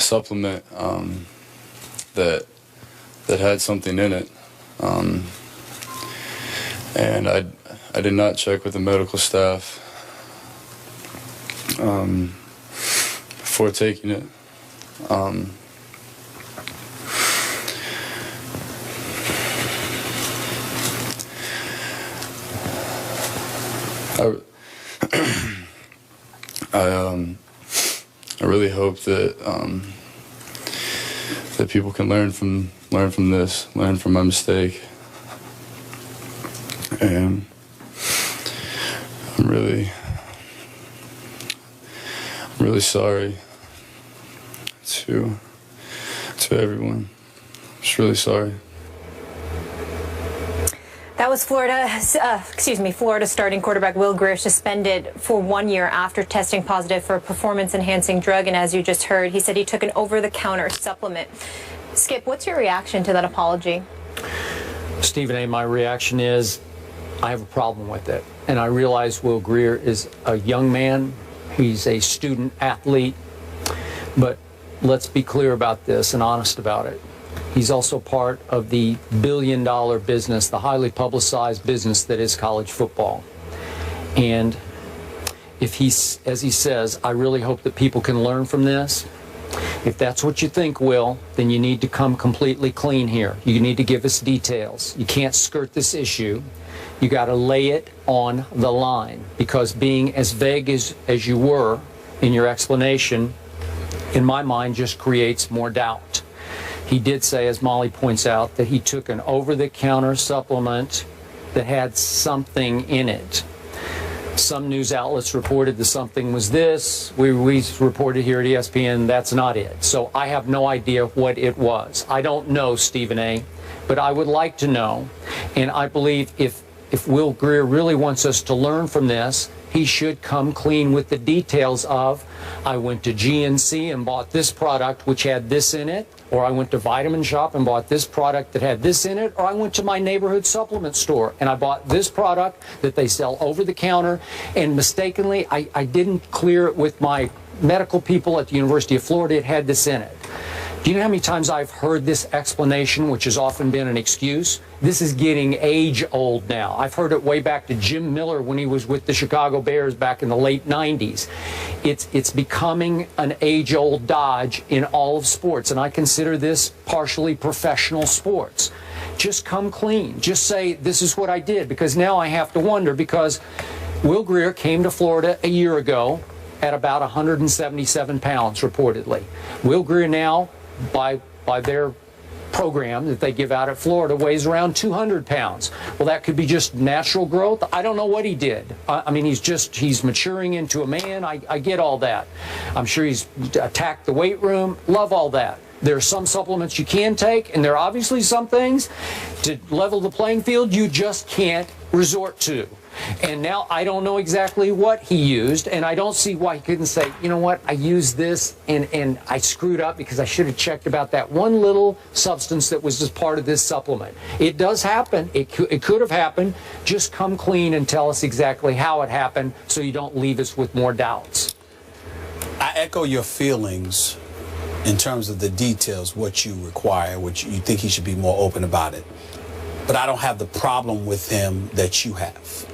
supplement that had something in it, and I did not check with the medical staff before taking it. I really hope that that people can learn from this, learn from my mistake, and I'm really sorry to everyone. I'm just really sorry. That was Florida starting quarterback Will Grier suspended for 1 year after testing positive for a performance-enhancing drug. And as you just heard, he said he took an over-the-counter supplement. Skip, what's your reaction to that apology? Stephen A., my reaction is I have a problem with it. And I realize Will Grier is a young man. He's a student athlete. But let's be clear about this and honest about it. He's also part of the billion-dollar business, the highly publicized business that is college football. And if he's, as he says, I really hope that people can learn from this. If that's what you think, Will, then you need to come completely clean here. You need to give us details. You can't skirt this issue. You got to lay it on the line, because being as vague as you were in your explanation, in my mind, just creates more doubt. He did say, as Molly points out, that he took an over-the-counter supplement that had something in it. Some news outlets reported the something was this. We reported here at Espn that's not it. So I have no idea what it was. I don't know, Stephen A., but I would like to know. And I believe if Will Grier really wants us to learn from this, he should come clean with the details of, I went to GNC and bought this product which had this in it, or I went to Vitamin Shop and bought this product that had this in it, or I went to my neighborhood supplement store and I bought this product that they sell over the counter, and mistakenly I didn't clear it with my medical people at the University of Florida. It had this in it. Do you know how many times I've heard this explanation, which has often been an excuse? This is getting age-old now. I've heard it way back to Jim Miller when he was with the Chicago Bears back in the late 90s. It's becoming an age-old dodge in all of sports, and I consider this partially professional sports. Just come clean. Just say, this is what I did, because now I have to wonder, because Will Grier came to Florida a year ago at about 177 pounds, reportedly. Will Grier now, by their program that they give out at Florida, weighs around 200 pounds. Well, that could be just natural growth. I don't know what he did. I mean, he's maturing into a man. I get all that. I'm sure he's attacked the weight room. Love all that. There are some supplements you can take, and there are obviously some things to level the playing field you just can't resort to. And now I don't know exactly what he used, and I don't see why he couldn't say, you know what, I used this and I screwed up because I should have checked about that one little substance that was just part of this supplement. It does happen. It could have happened. Just come clean and tell us exactly how it happened so you don't leave us with more doubts. I echo your feelings in terms of the details, what you require, what you think he should be more open about it. But I don't have the problem with him that you have.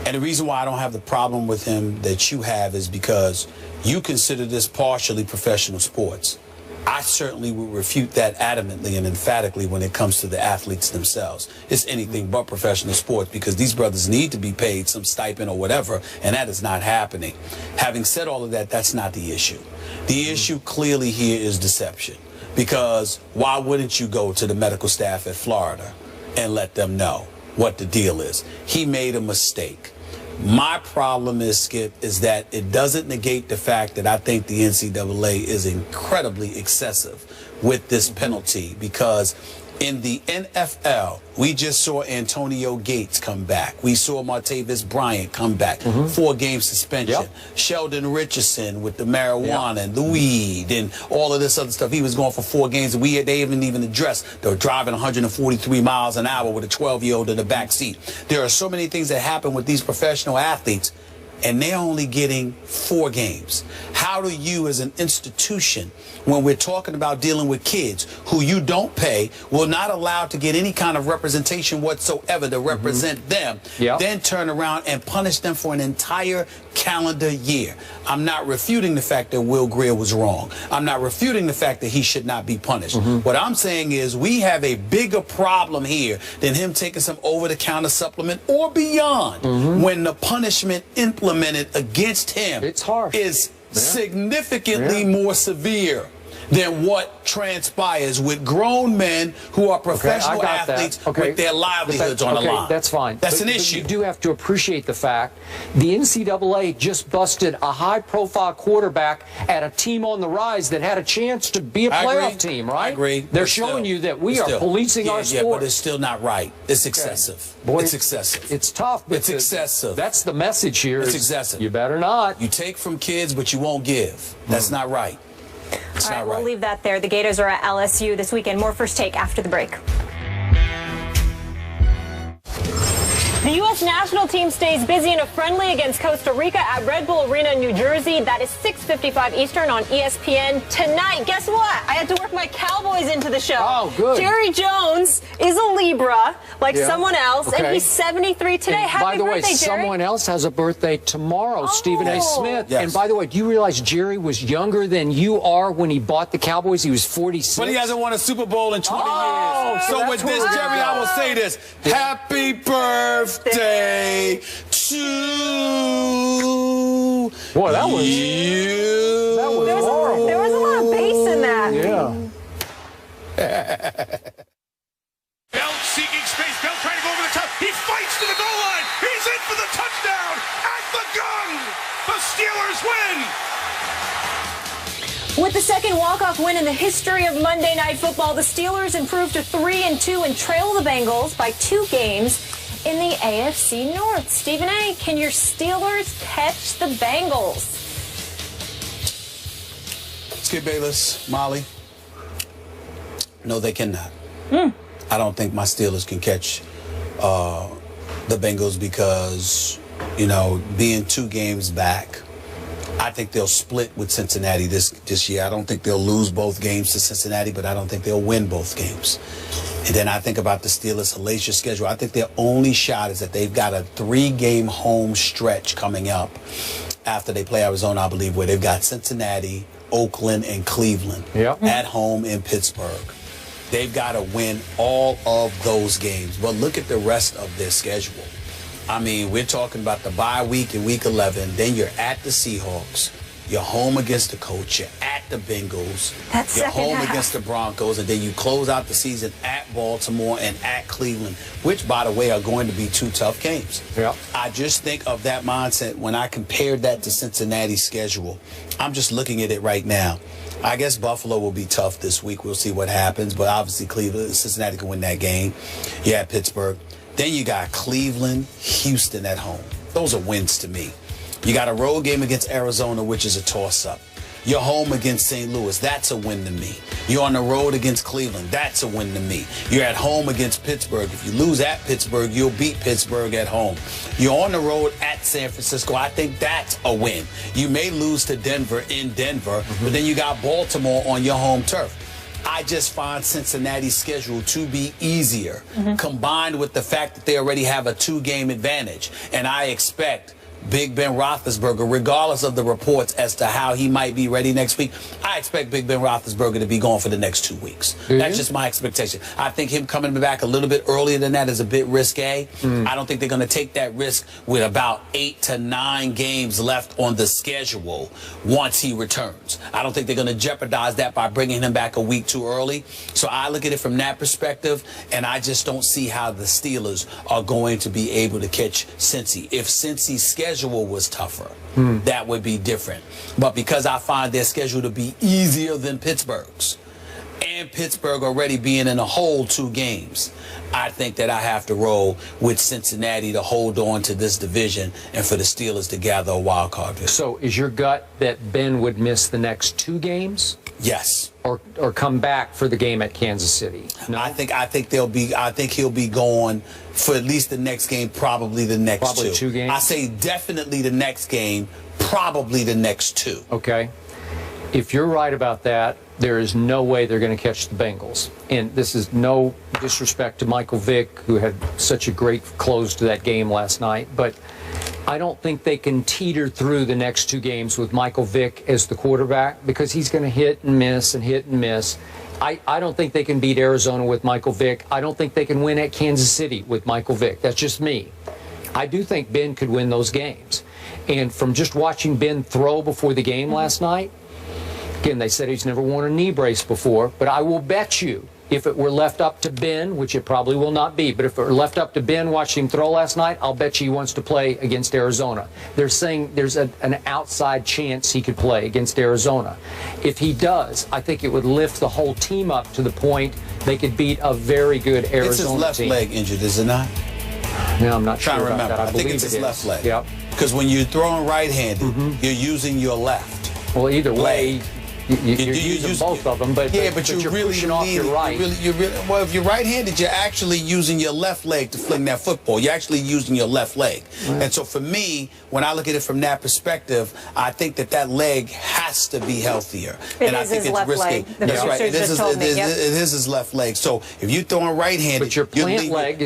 And the reason why I don't have the problem with him that you have is because you consider this partially professional sports. I certainly would refute that adamantly and emphatically when it comes to the athletes themselves. It's anything but professional sports, because these brothers need to be paid some stipend or whatever, and that is not happening. Having said all of that, that's not the issue. The issue clearly here is deception, because why wouldn't you go to the medical staff at Florida and let them know what the deal is? He made a mistake. My problem is, Skip, is that it doesn't negate the fact that I think the NCAA is incredibly excessive with this penalty, because in the NFL, we just saw Antonio Gates come back. We saw Martavis Bryant come back. 4-game suspension. Yep. Sheldon Richardson with the marijuana and the weed and all of this other stuff. He was going for 4 games, and they haven't even addressed. They were driving 143 miles an hour with a 12-year-old in the back seat. There are so many things that happen with these professional athletes. and they're only getting 4 games. How do you as an institution, when we're talking about dealing with kids who you don't pay, will not allow to get any kind of representation whatsoever to represent them, then turn around and punish them for an entire calendar year? I'm not refuting the fact that Will Grier was wrong. I'm not refuting the fact that he should not be punished. What I'm saying is we have a bigger problem here than him taking some over-the-counter supplement or beyond when the punishment implemented against him is significantly more severe than what transpires with grown men who are professional athletes with their livelihoods on the line. That's fine. That's an issue. You do have to appreciate the fact the NCAA just busted a high-profile quarterback at a team on the rise that had a chance to be a playoff team, right? I agree. They're showing you that we are policing our sport. Yeah, but it's still not right. It's excessive. Boy, it's excessive. It's tough. It's excessive. That's the message here. It's excessive. You better not. You take from kids, but you won't give. That's not right. All right, we'll leave that there. The Gators are at LSU this weekend. More First Take after the break. The U.S. national team stays busy in a friendly against Costa Rica at Red Bull Arena in New Jersey. That is 6:55 Eastern on ESPN tonight. Guess what? I had to work my Cowboys into the show. Oh, good. Jerry Jones is a Libra, like someone else, and he's 73 today. And Happy birthday, Jerry. someone else has a birthday tomorrow, Stephen A. Smith. Yes. And by the way, do you realize Jerry was younger than you are when he bought the Cowboys? He was 46. But he hasn't won a Super Bowl in 20 years. So with this, Jerry, I will say this. Happy birthday to Boy, that was you. That was horrible. There was a lot of bass in that. Bell seeking space. Bell trying to go over the top. He fights to the goal line. He's in for the touchdown at the gun. The Steelers win. With the second walk-off win in the history of Monday Night Football, the Steelers improved to 3-2 and trail the Bengals by 2 games in the AFC North. Stephen A., can your Steelers catch the Bengals? Skip Bayless, Molly. No, they cannot. I don't think my Steelers can catch the Bengals because, you know, being 2 games back, I think they'll split with Cincinnati this year. I don't think they'll lose both games to Cincinnati, but I don't think they'll win both games. And then I think about the Steelers' hellacious schedule. I think their only shot is that they've got a 3-game home stretch coming up after they play Arizona, I believe, where they've got Cincinnati, Oakland, and Cleveland at home in Pittsburgh. They've got to win all of those games. But look at the rest of their schedule. I mean, we're talking about the bye week in week 11. Then you're at the Seahawks. You're home against the Colts. You're at the Bengals. You're home against the Broncos. And then you close out the season at Baltimore and at Cleveland, which, by the way, are going to be 2 tough games. I just think of that mindset when I compared that to Cincinnati's schedule. I'm just looking at it right now. I guess Buffalo will be tough this week. We'll see what happens. But obviously, Cincinnati can win that game. You're at Pittsburgh. Then you got Cleveland, Houston at home. Those are wins to me. You got a road game against Arizona, which is a toss-up. You're home against St. Louis. That's a win to me. You're on the road against Cleveland. That's a win to me. You're at home against Pittsburgh. If you lose at Pittsburgh, you'll beat Pittsburgh at home. You're on the road at San Francisco. I think that's a win. You may lose to Denver in Denver, but then you got Baltimore on your home turf. I just find Cincinnati's schedule to be easier, combined with the fact that they already have a 2-game advantage. And I expect Big Ben Roethlisberger, regardless of the reports as to how he might be ready next week, I expect Big Ben Roethlisberger to be gone for the next 2 weeks. That's just my expectation. I think him coming back a little bit earlier than that is a bit risque. I don't think they're going to take that risk with about 8 to 9 games left on the schedule once he returns. I don't think they're going to jeopardize that by bringing him back a week too early. So I look at it from that perspective, and I just don't see how the Steelers are going to be able to catch Cincy. If Cincy's schedule was tougher, that would be different. But because I find their schedule to be easier than Pittsburgh's, and Pittsburgh already being in a hole 2 games, I think that I have to roll with Cincinnati to hold on to this division and for the Steelers to gather a wild card victory. So is your gut that Ben would miss the next 2 games? Yes. Or come back for the game at Kansas City? No? I think he'll be gone for at least the next game, probably the next Probably 2 games? I say definitely the next game, probably the next 2. Okay. If you're right about that, there is no way they're going to catch the Bengals. And this is no disrespect to Michael Vick, who had such a great close to that game last night, but I don't think they can teeter through the next 2 games with Michael Vick as the quarterback, because he's going to hit and miss and hit and miss. I don't think they can beat Arizona with Michael Vick. I don't think they can win at Kansas City with Michael Vick. That's just me. I do think Ben could win those games. And from just watching Ben throw before the game last night, again, they said he's never worn a knee brace before, but I will bet you if it were left up to Ben, which it probably will not be, but if it were left up to Ben watching him throw last night, I'll bet you he wants to play against Arizona. They're saying there's an outside chance he could play against Arizona. If he does, I think it would lift the whole team up to the point they could beat a very good Arizona team. It's his left leg injured, is it not? No, I'm not sure about that. I think it's his left leg. Yep. Because when you're throwing right-handed, you're using your left. Well, either way, leg. you're using both of them, but you're really pushing off your right. Well, if you're right-handed, you're actually using your left leg to fling that football. You're actually using your left leg. Right. And so for me, when I look at it from that perspective, I think that leg has to be healthier. And I think it's risky. That's right. It is his left leg. So if you're throwing right-handed, but your plant leg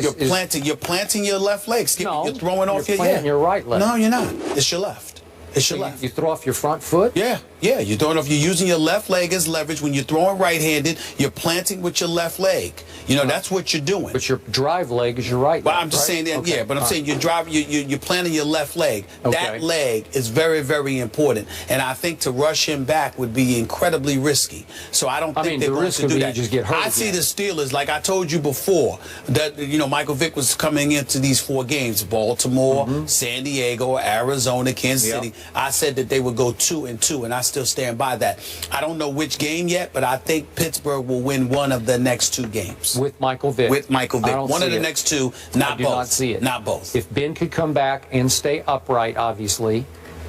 you're planting your left leg. No, you're throwing off your your right leg. No, you're not. It's your left. It's your left. You throw off your front foot? Yeah. You're throwing off. You're using your left leg as leverage. When you're throwing right-handed, you're planting with your left leg. That's what you're doing. But your drive leg is your right leg. Well, I'm just saying that. Okay. Yeah, but I'm saying you're planting your left leg. Okay. That leg is very, very important. And I think to rush him back would be incredibly risky. So I don't think they're going to do that. Just get hurt I see the Steelers, like I told you before, that Michael Vick was coming into these 4 games: Baltimore, San Diego, Arizona, Kansas City. I said that they would go 2-2, and I still stand by that. I don't know which game yet, but I think Pittsburgh will win one of the next 2 games. With Michael Vick. With Michael Vick. One of the next 2, not both. I do not see it. Not both. If Ben could come back and stay upright, obviously,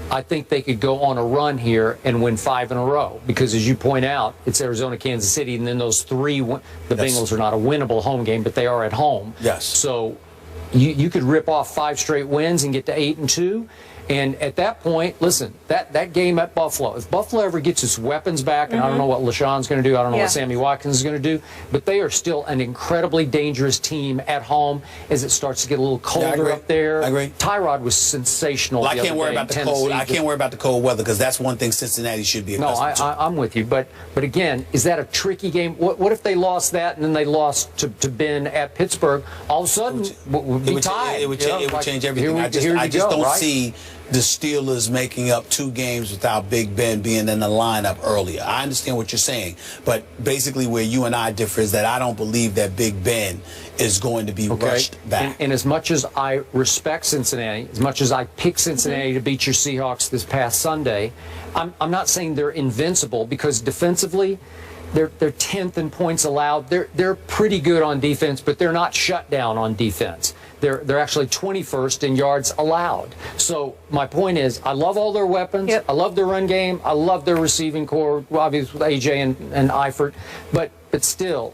I think they could go on a run here and win 5 in a row. Because as you point out, it's Arizona, Kansas City, and then those 3, the Bengals are not a winnable home game, but they are at home. Yes. So you could rip off 5 straight wins and get to 8-2. And at that point, listen, that game at Buffalo, if Buffalo ever gets its weapons back, and I don't know what LaShawn's going to do, I don't know what Sammy Watkins is going to do, but they are still an incredibly dangerous team at home as it starts to get a little colder up there. I agree. Tyrod was sensational. Well, I can't worry about the cold. I can't worry about the cold weather because that's one thing Cincinnati should be accustomed to. I'm with you, but again, is that a tricky game? What if they lost that and then they lost to Ben at Pittsburgh? All of a sudden, we'd be tied. It would change everything. I just don't see the Steelers making up 2 games without Big Ben being in the lineup earlier. I understand what you're saying, but basically where you and I differ is that I don't believe that Big Ben is going to be rushed back. And as much as I respect Cincinnati, as much as I picked Cincinnati to beat your Seahawks this past Sunday, I'm not saying they're invincible, because defensively, they're 10th in points allowed. They're pretty good on defense, but they're not shut down on defense. They're actually 21st in yards allowed. So my point is, I love all their weapons. I love their run game. I love their receiving core, obviously with AJ and Eifert. But still,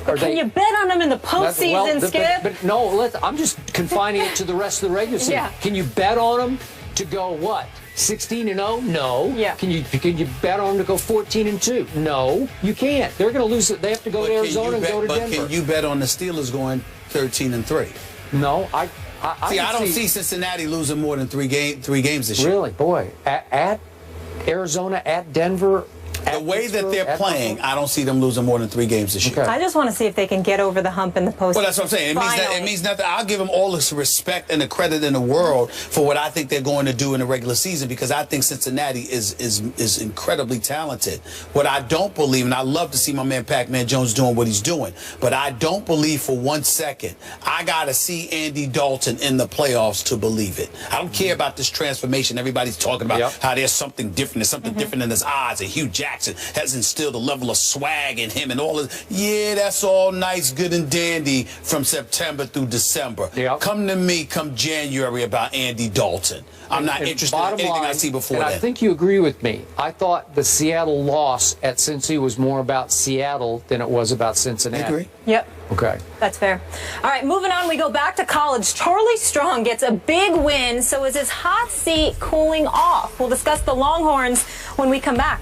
can you bet on them in the postseason, Skip? But no, I'm just confining it to the rest of the regular season. Can you bet on them to go what? 16-0? No. Can you bet on them to go 14-2? No, you can't. They're going to lose it. They have to go to Arizona and go to Denver. But can you bet on the Steelers going 13-3? No, I don't see Cincinnati losing more than 3 games this year. Really, boy, at Arizona, at Denver. The way that they're playing, I don't see them losing more than 3 games this year. I just want to see if they can get over the hump in the postseason. Well, that's what I'm saying. It means nothing. I'll give them all the respect and the credit in the world for what I think they're going to do in the regular season, because I think Cincinnati is incredibly talented. What I don't believe, and I love to see my man Pac-Man Jones doing what he's doing, but I don't believe for 1 second I got to see Andy Dalton in the playoffs to believe it. I don't care about this transformation. Everybody's talking about how there's something different. There's something different in his eyes, and Hugh Jackman. Jackson has instilled a level of swag in him and all of. Yeah, that's all nice, good and dandy from September through December. Yep. Come to me come January about Andy Dalton. I'm not interested in anything I see before and that. I think you agree with me. I thought the Seattle loss at Cincy was more about Seattle than it was about Cincinnati. I agree. Yep. Okay. That's fair. All right, moving on, we go back to college. Charlie Strong gets a big win, so is his hot seat cooling off? We'll discuss the Longhorns when we come back.